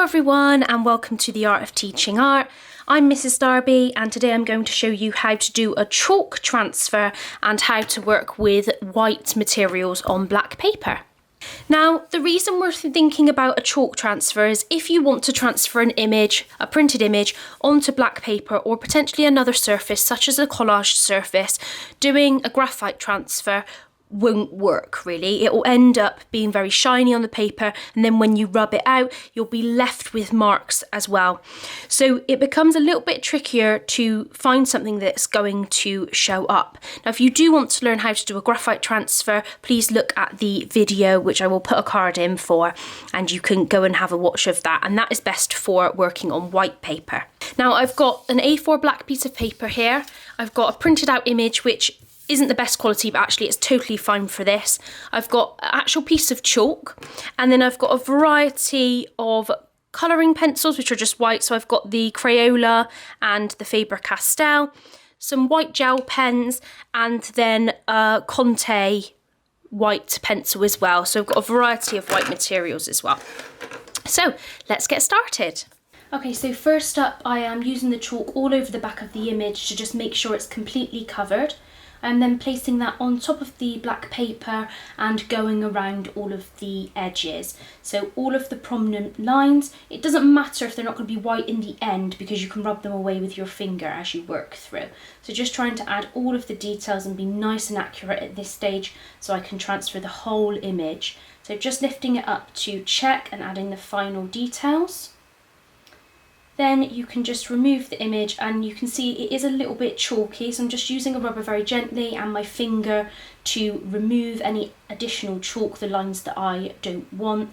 Hello everyone and welcome to the Art of Teaching Art. I'm Mrs. Darby and today I'm going to show you how to do a chalk transfer and how to work with white materials on black paper. Now, the reason we're thinking about a chalk transfer is if you want to transfer an image, a printed image, onto black paper or potentially another surface such as a collage surface, doing a graphite transfer won't work really. It will end up being very shiny on the paper, and then when you rub it out you'll be left with marks as well. So it becomes a little bit trickier to find something that's going to show up. Now if you do want to learn how to do a graphite transfer, please look at the video which I will put a card in for, and you can go and have a watch of that, and that is best for working on white paper. Now I've got an A4 black piece of paper here. I've got a printed out image which isn't the best quality, but actually it's totally fine for this. I've got an actual piece of chalk, and then I've got a variety of colouring pencils which are just white. So I've got the Crayola and the Faber Castell, some white gel pens, and then a Conte white pencil as well. So I've got a variety of white materials as well. So let's get started. Okay, so first up I am using the chalk all over the back of the image to just make sure it's completely covered. I'm then placing that on top of the black paper and going around all of the edges. So all of the prominent lines, it doesn't matter if they're not going to be white in the end because you can rub them away with your finger as you work through. So just trying to add all of the details and be nice and accurate at this stage so I can transfer the whole image. So just lifting it up to check and adding the final details. Then you can just remove the image and you can see it is a little bit chalky, so I'm just using a rubber very gently and my finger to remove any additional chalk, the lines that I don't want.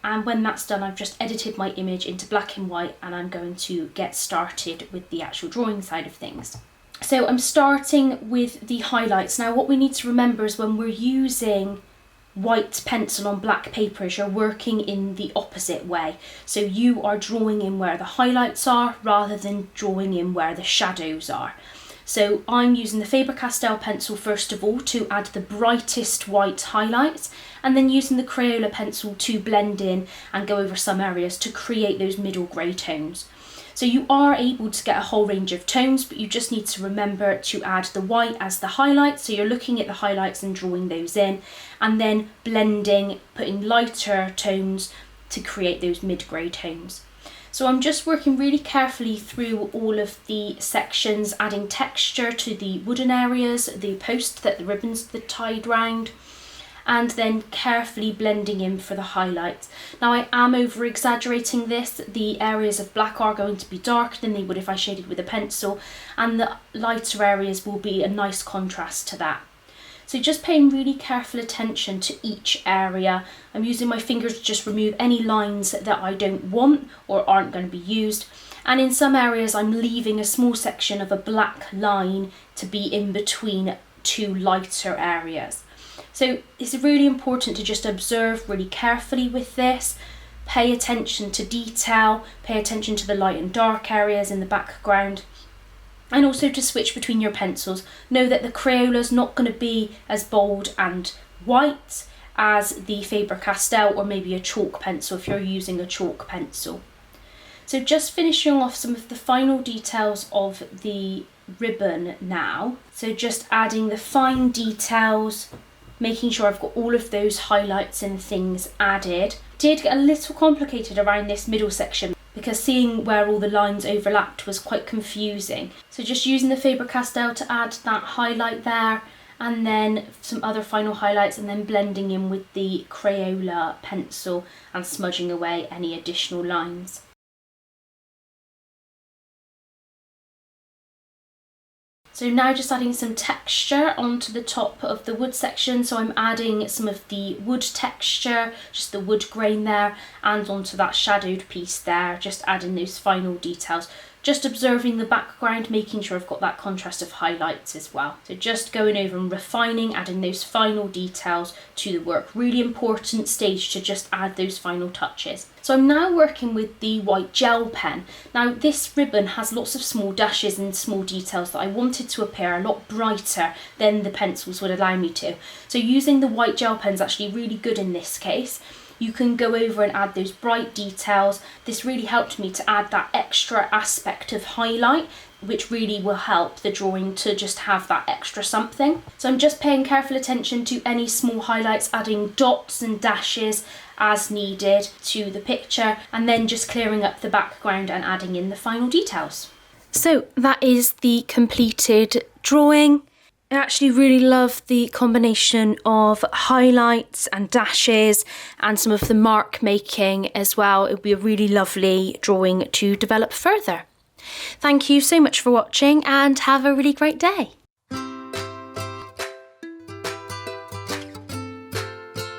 And when that's done, I've just edited my image into black and white and I'm going to get started with the actual drawing side of things. So I'm starting with the highlights. Now what we need to remember is when we're using white pencil on black paper is you're working in the opposite way. So you are drawing in where the highlights are rather than drawing in where the shadows are. So I'm using the Faber-Castell pencil first of all to add the brightest white highlights, and then using the Crayola pencil to blend in and go over some areas to create those middle grey tones. So you are able to get a whole range of tones, but you just need to remember to add the white as the highlight. So you're looking at the highlights and drawing those in, and then blending, putting lighter tones to create those mid-grey tones. So I'm just working really carefully through all of the sections, adding texture to the wooden areas, the post that the ribbons are tied round, and then carefully blending in for the highlights. Now I am over exaggerating this. The areas of black are going to be darker than they would if I shaded with a pencil, and the lighter areas will be a nice contrast to that. So just paying really careful attention to each area. I'm using my fingers to just remove any lines that I don't want or aren't going to be used. And in some areas I'm leaving a small section of a black line to be in between two lighter areas. So it's really important to just observe really carefully with this, pay attention to detail, pay attention to the light and dark areas in the background, and also to switch between your pencils. Know that the Crayola is not going to be as bold and white as the Faber-Castell or maybe a chalk pencil if you're using a chalk pencil. So just finishing off some of the final details of the ribbon now. So just adding the fine details, making sure I've got all of those highlights and things added. Did get a little complicated around this middle section because seeing where all the lines overlapped was quite confusing. So just using the Faber-Castell to add that highlight there, and then some other final highlights, and then blending in with the Crayola pencil and smudging away any additional lines. So now just adding some texture onto the top of the wood section. So I'm adding some of the wood texture, just the wood grain there, and onto that shadowed piece there, just adding those final details. Just observing the background, making sure I've got that contrast of highlights as well. So just going over and refining, adding those final details to the work. Really important stage to just add those final touches. So I'm now working with the white gel pen. Now this ribbon has lots of small dashes and small details that I wanted to appear a lot brighter than the pencils would allow me to. So using the white gel pen is actually really good in this case. you can go over and add those bright details. This really helped me to add that extra aspect of highlight, which really will help the drawing to just have that extra something. So I'm just paying careful attention to any small highlights, adding dots and dashes as needed to the picture, and then just clearing up the background and adding in the final details. So that is the completed drawing. I actually really love the combination of highlights and dashes and some of the mark making as well. It would be a really lovely drawing to develop further. Thank you so much for watching and have a really great day.